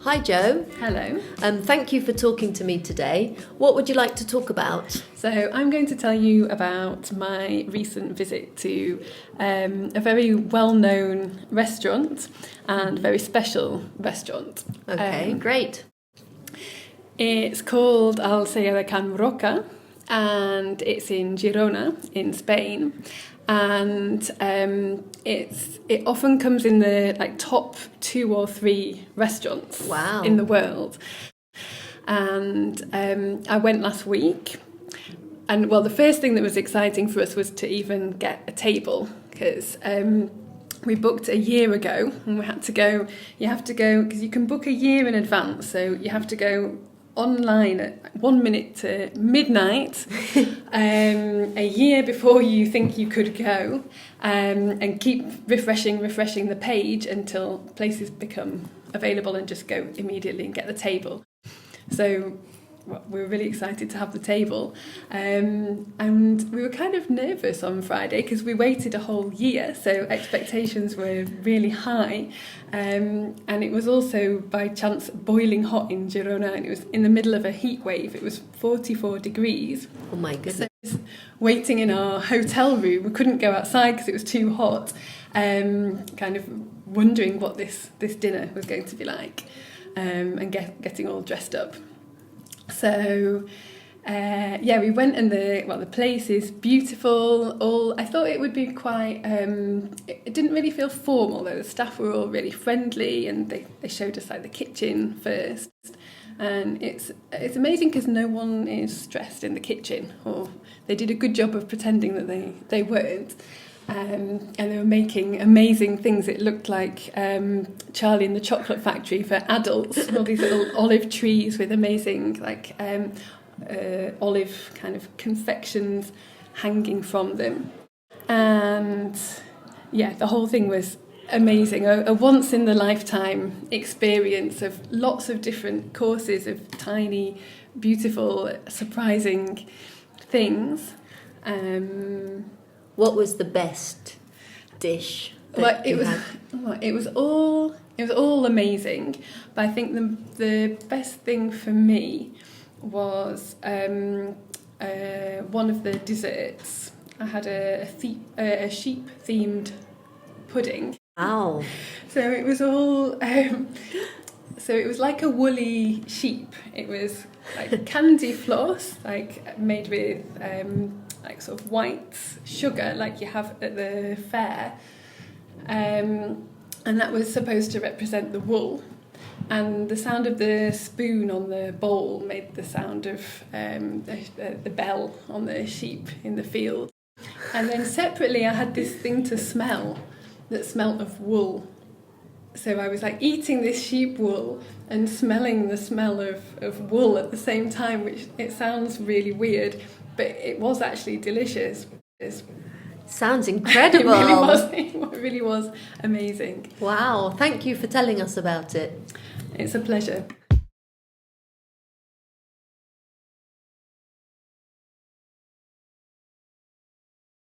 Hi Joe. Hello. Thank you for talking to me today. What would you like to talk about? So I'm going to tell you about my recent visit to a very well-known restaurant and very special restaurant. Okay, great. It's called Al Sierra Can Roca and it's in Girona in Spain. And it often comes in the top 2 or 3 restaurants in the world. And I went last week, and well, the first thing that was exciting for us was to even get a table, because we booked a year ago, and we had to go. You have to go because you can book a year in advance, so you have to go online at 1 minute to midnight a year before you think you could go, and keep refreshing the page until places become available and just go immediately and get the table. So we were really excited to have the table, and we were kind of nervous on Friday because we waited a whole year, so expectations were really high, and it was also by chance boiling hot in Girona, and it was in the middle of a heat wave. It was 44 degrees. Oh my goodness. So waiting in our hotel room, we couldn't go outside because it was too hot, kind of wondering what this dinner was going to be like, and getting all dressed up. So we went, and the place is beautiful. I thought it would be quite, it didn't really feel formal, though. The staff were all really friendly, and they showed us the kitchen first. And it's amazing because no one is stressed in the kitchen, or they did a good job of pretending that they weren't. And they were making amazing things. It looked like Charlie and the Chocolate Factory for adults. All these little olive trees with amazing olive kind of confections hanging from them. And the whole thing was amazing. A once in the lifetime experience of lots of different courses of tiny, beautiful, surprising things. What was the best dish? It was all amazing, but I think the best thing for me was one of the desserts. I had a sheep themed pudding. Wow! So it was all. So it was like a woolly sheep. It was like candy floss, made with sort of white sugar, like you have at the fair, and that was supposed to represent the wool. And the sound of the spoon on the bowl made the sound of the bell on the sheep in the field. And then separately, I had this thing to smell that smelt of wool. So I was eating this sheep wool and smelling the smell of wool at the same time, which it sounds really weird, but it was actually delicious. Sounds incredible. It really was amazing. Wow, thank you for telling us about it. It's a pleasure.